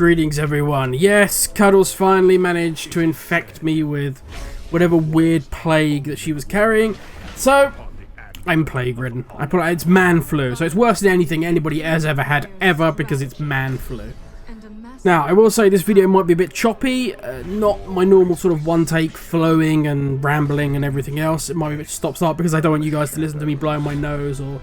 Greetings everyone. Yes, Cuddles finally managed to infect me with whatever weird plague that she was carrying. So, I'm plague ridden. It's man flu, so it's worse than anything anybody has ever had ever because it's man flu. Now, I will say this video might be a bit choppy, not my normal sort of one take flowing and rambling and everything else. It might be a bit stop-start because I don't want you guys to listen to me blowing my nose or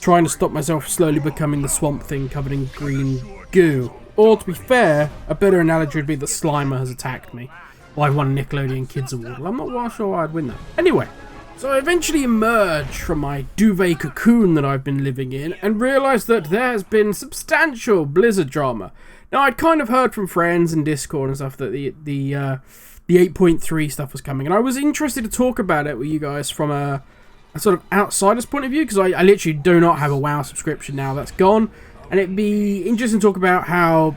trying to stop myself slowly becoming the Swamp Thing covered in green goo. Or, to be fair, a better analogy would be that Slimer has attacked me. Well, I won a Nickelodeon Kids Award. Well, I'm not well sure I'd win that. Anyway, so I eventually emerged from my duvet cocoon that I've been living in and realised that there has been substantial Blizzard drama. Now, I'd kind of heard from friends and Discord and stuff that the 8.3 stuff was coming, and I was interested to talk about it with you guys from a sort of outsider's point of view, because I literally do not have a WoW subscription now. That's gone. And it'd be interesting to talk about how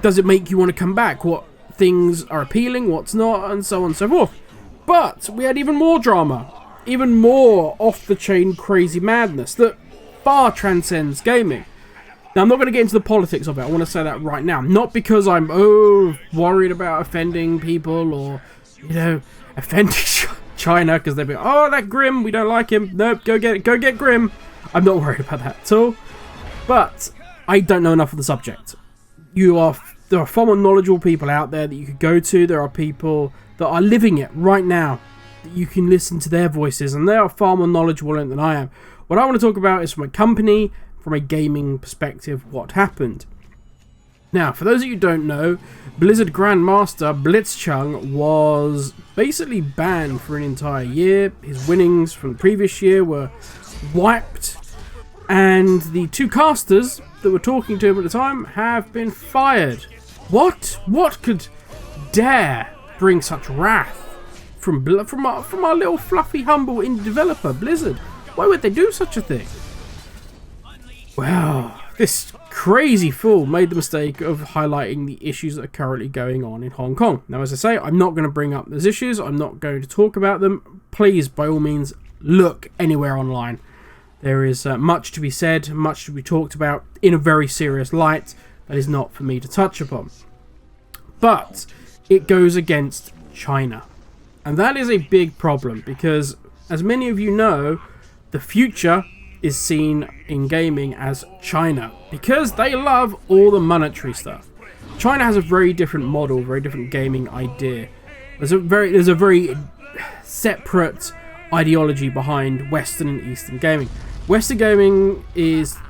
does it make you want to come back, what things are appealing, what's not, and so on and so forth. But we had even more drama, even more off-the-chain crazy madness that far transcends gaming. Now, I'm not going to get into the politics of it. I want to say that right now. Not because I'm, worried about offending people or, offending China, because they'll be, that Grim, we don't like him. Nope, go get Grim. I'm not worried about that at all. But I don't know enough of the subject. There are far more knowledgeable people out there that you could go to. There are people that are living it right now that you can listen to their voices, and they are far more knowledgeable than I am. What I want to talk about is from a company, from a gaming perspective, what happened. Now, for those of you who don't know, Blizzard Grandmaster BlitzChung was basically banned for an entire year. His winnings from the previous year were wiped, and the two casters that were talking to him at the time have been fired. What could dare bring such wrath from our little fluffy, humble indie developer, Blizzard? Why would they do such a thing? Well, this crazy fool made the mistake of highlighting the issues that are currently going on in Hong Kong. Now, as I say, I'm not going to bring up those issues. I'm not going to talk about them. Please, by all means, look anywhere online. There is much to be said, much to be talked about in a very serious light that is not for me to touch upon. But it goes against China. And that is a big problem because, as many of you know, the future is seen in gaming as China because they love all the monetary stuff. China has a very different model, very different gaming idea. There's a very separate ideology behind Western and Eastern gaming. Western gaming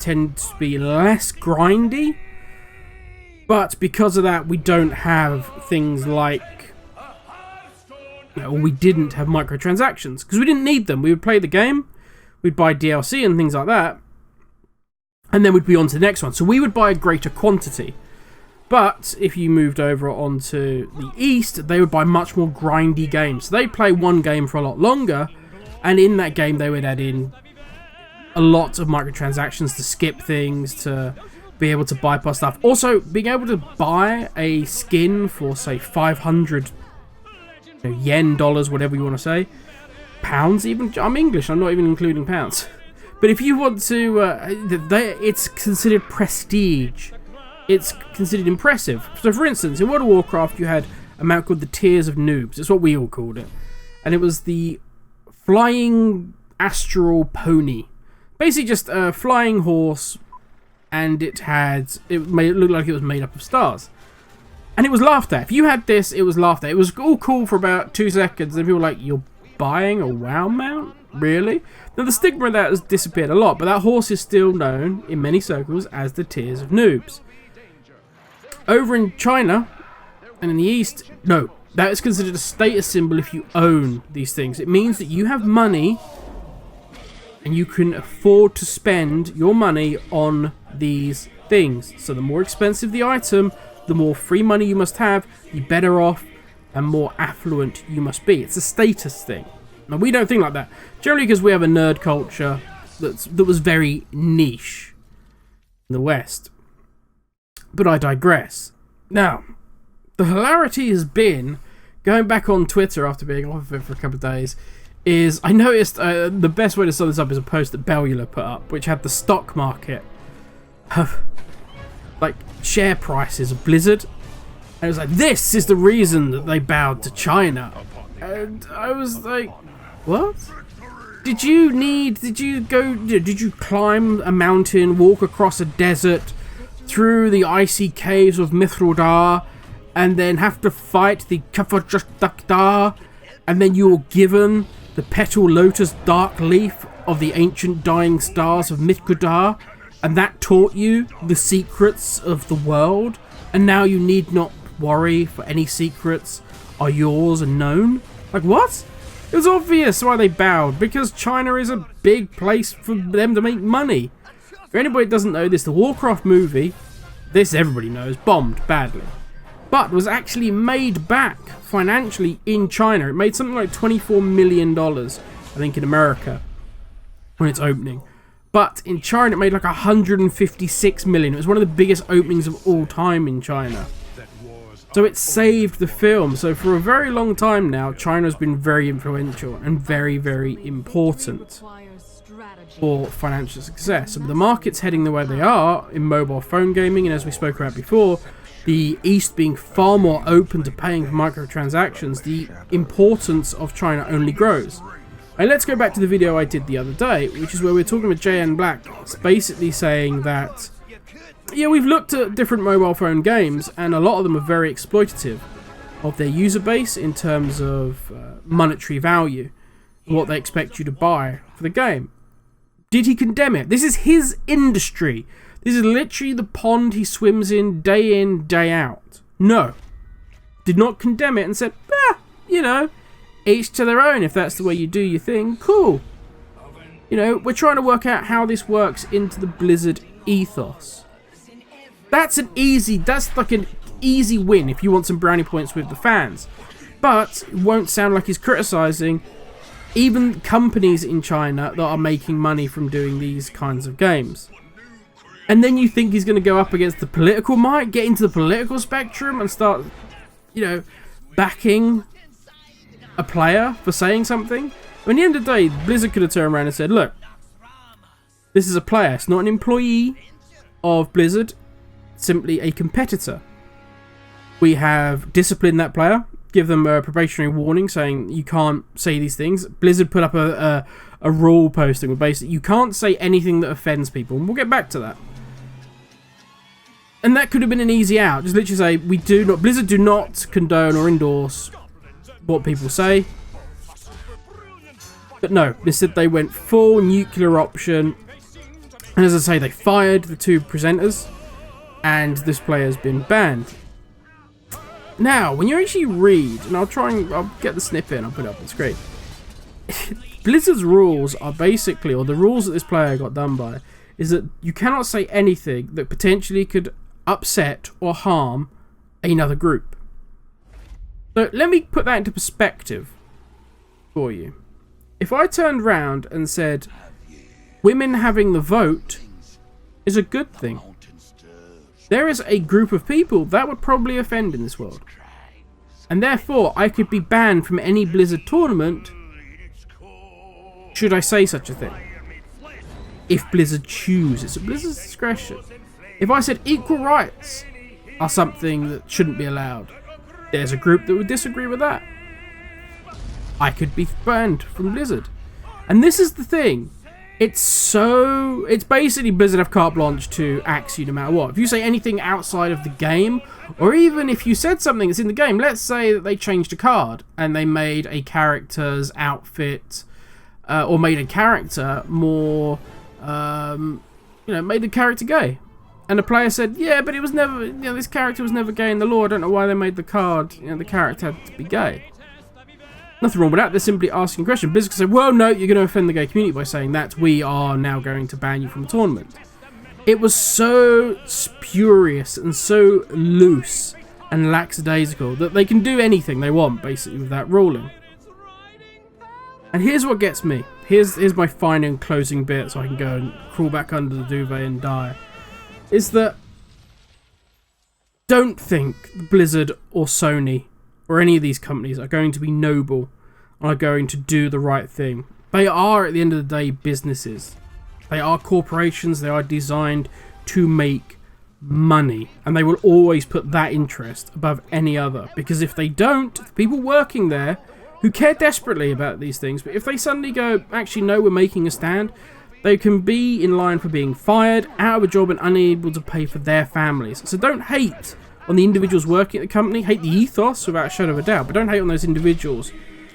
tends to be less grindy, but because of that, we don't have things like, we didn't have microtransactions because we didn't need them. We would play the game, we'd buy DLC and things like that, and then we'd be on to the next one. So we would buy a greater quantity. But if you moved over onto the East, they would buy much more grindy games. So they'd play one game for a lot longer, and in that game they would add in a lot of microtransactions to skip things, to be able to bypass stuff. Also, being able to buy a skin for, say, 500 yen, dollars, whatever you want to say, pounds even. I'm English, I'm not even including pounds. But if you want to, it's considered prestige. It's considered impressive. So, for instance, in World of Warcraft, you had a mount called the Tears of Noobs. It's what we all called it. And it was the flying astral pony. Basically just a flying horse, and it looked like it was made up of stars. And it was laughed at. If you had this, it was laughed at. It was all cool for about 2 seconds, and people were like, you're buying a WoW mount? Really? Now, the stigma of that has disappeared a lot, but that horse is still known in many circles as the Tears of Noobs. Over in China and in the East, no, that is considered a status symbol if you own these things. It means that you have money and you can afford to spend your money on these things. So the more expensive the item, the more free money you must have, the better off and more affluent you must be. It's a status thing. Now, we don't think like that. Generally because we have a nerd culture that was very niche in the West. But I digress. Now, the hilarity has been, going back on Twitter after being off of it for a couple of days, is I noticed the best way to sum this up is a post that Bellula put up, which had the stock market of like share prices of Blizzard. And it was like, this is the reason that they bowed to China. And I was like, what? Did you climb a mountain, walk across a desert, through the icy caves of Mithradar, and then have to fight the Kafajastakdar, and then you were given the petal lotus dark leaf of the ancient dying stars of Mithradar, and that taught you the secrets of the world, and now you need not worry for any secrets are yours and known? Like, what? It was obvious why they bowed, because China is a big place for them to make money. For anybody that doesn't know this, the Warcraft movie, this everybody knows, bombed badly, but was actually made back financially in China. It made something like $24 million, I think, in America when its opening. But in China, it made like 156 million. It was one of the biggest openings of all time in China. So it saved the film. So for a very long time now, China's been very influential and very, very important for financial success. And the market's heading the way they are in mobile phone gaming, and as we spoke about before, the East being far more open to paying for microtransactions, the importance of China only grows. And let's go back to the video I did the other day, which is where we're talking with JN Black. It's basically saying that, yeah, we've looked at different mobile phone games, and a lot of them are very exploitative of their user base in terms of monetary value, what they expect you to buy for the game. Did he condemn it? This is his industry. This is literally the pond he swims in, day out. No. Did not condemn it and said, you know, each to their own. If that's the way you do your thing, cool. You know, we're trying to work out how this works into the Blizzard ethos. That's like an easy win if you want some brownie points with the fans. But it won't sound like he's criticizing even companies in China that are making money from doing these kinds of games. And then you think he's going to go up against the political might, get into the political spectrum and start, you know, backing a player for saying something. At the end of the day, Blizzard could have turned around and said, look, this is a player. It's not an employee of Blizzard, simply a competitor. We have disciplined that player, give them a probationary warning saying you can't say these things. Blizzard put up a rule posting with basically you can't say anything that offends people, and we'll get back to that. And that could have been an easy out. Just literally say Blizzard do not condone or endorse what people say. But no, instead they went full nuclear option, and as I say, they fired the two presenters, and this player's been banned. Now, when you actually read, and I'll get the snippet and I'll put it up on screen. Blizzard's rules are basically, or the rules that this player got done by, is that you cannot say anything that potentially could upset or harm another group. So let me put that into perspective for you. If I turned around and said, women having the vote is a good thing, there is a group of people that would probably offend in this world. And therefore, I could be banned from any Blizzard tournament should I say such a thing. If Blizzard chooses, it's at Blizzard's discretion. If I said equal rights are something that shouldn't be allowed, there's a group that would disagree with that. I could be banned from Blizzard. And this is the thing. It's basically Blizzard have carte blanche to axe you no matter what. If you say anything outside of the game, or even if you said something that's in the game, let's say that they changed a card and they made a character's outfit, or made a character more, made the character gay. And the player said, yeah, but it was never, this character was never gay in the lore. I don't know why they made the card, the character had to be gay. Nothing wrong with that. They're simply asking a question. Blizzard can say, well, no, you're going to offend the gay community by saying that. We are now going to ban you from a tournament. It was so spurious and so loose and lackadaisical that they can do anything they want, basically, with that ruling. And here's what gets me. Here's my final and closing bit so I can go and crawl back under the duvet and die. Is that don't think Blizzard or Sony or any of these companies are going to be noble and are going to do the right thing. They are, at the end of the day, businesses. They are corporations. They are designed to make money, and they will always put that interest above any other, because if they don't, the people working there who care desperately about these things, but if they suddenly go, actually no, we're making a stand, they can be in line for being fired, out of a job, and unable to pay for their families. So don't hate on the individuals working at the company, hate the ethos without a shadow of a doubt, but don't hate on those individuals.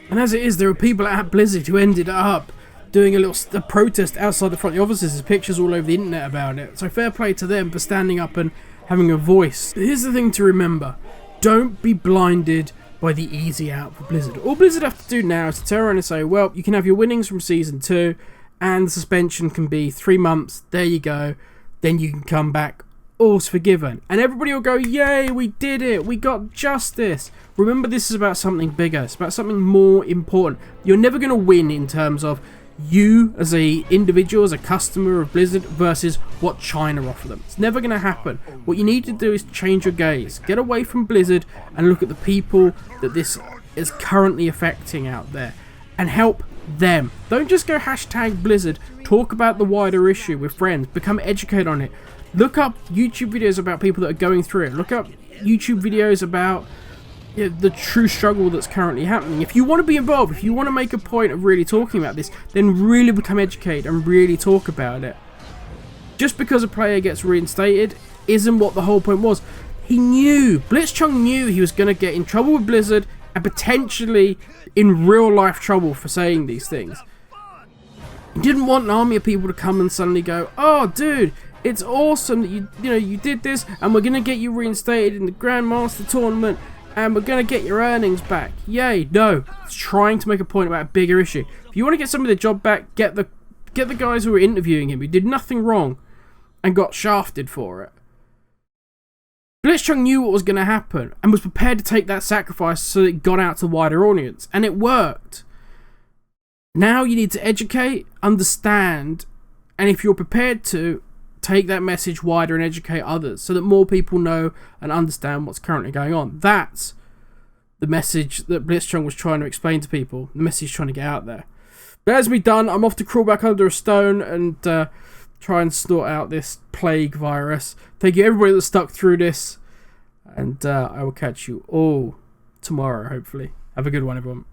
And as it is, there are people at Blizzard who ended up doing a protest outside the front of the offices. There's pictures all over the internet about it. So fair play to them for standing up and having a voice. But here's the thing to remember. Don't be blinded by the easy out for Blizzard. All Blizzard have to do now is to turn around and say, well, you can have your winnings from Season 2, and the suspension can be 3 months. There you go. Then you can come back. All's forgiven. And everybody will go, yay, we did it. We got justice. Remember, this is about something bigger. It's about something more important. You're never going to win in terms of you as a individual, as a customer of Blizzard versus what China offer them. It's never going to happen. What you need to do is change your gaze. Get away from Blizzard and look at the people that this is currently affecting out there and help them. Don't just go hashtag Blizzard. Talk about the wider issue with friends. Become educated on it. Look up YouTube videos about people that are going through it. Look up YouTube videos about the true struggle that's currently happening. If you want to be involved, if you want to make a point of really talking about this, then really become educated and really talk about it. Just because a player gets reinstated isn't what the whole point was. BlitzChung knew he was going to get in trouble with Blizzard and potentially in real life trouble for saying these things. He didn't want an army of people to come and suddenly go, oh dude, it's awesome that you did this, and we're going to get you reinstated in the Grandmaster tournament, and we're going to get your earnings back. Yay. No. It's trying to make a point about a bigger issue. If you want to get some of their job back, get the guys who were interviewing him, who did nothing wrong and got shafted for it. BlitzChung knew what was going to happen and was prepared to take that sacrifice so that it got out to the wider audience. And it worked. Now you need to educate, understand, and if you're prepared to, take that message wider and educate others so that more people know and understand what's currently going on. That's the message that BlitzChung was trying to explain to people. The message trying to get out there. But that's me done. I'm off to crawl back under a stone and try and snort out this plague virus. Thank you everybody that stuck through this. And I will catch you all tomorrow, hopefully. Have a good one, everyone.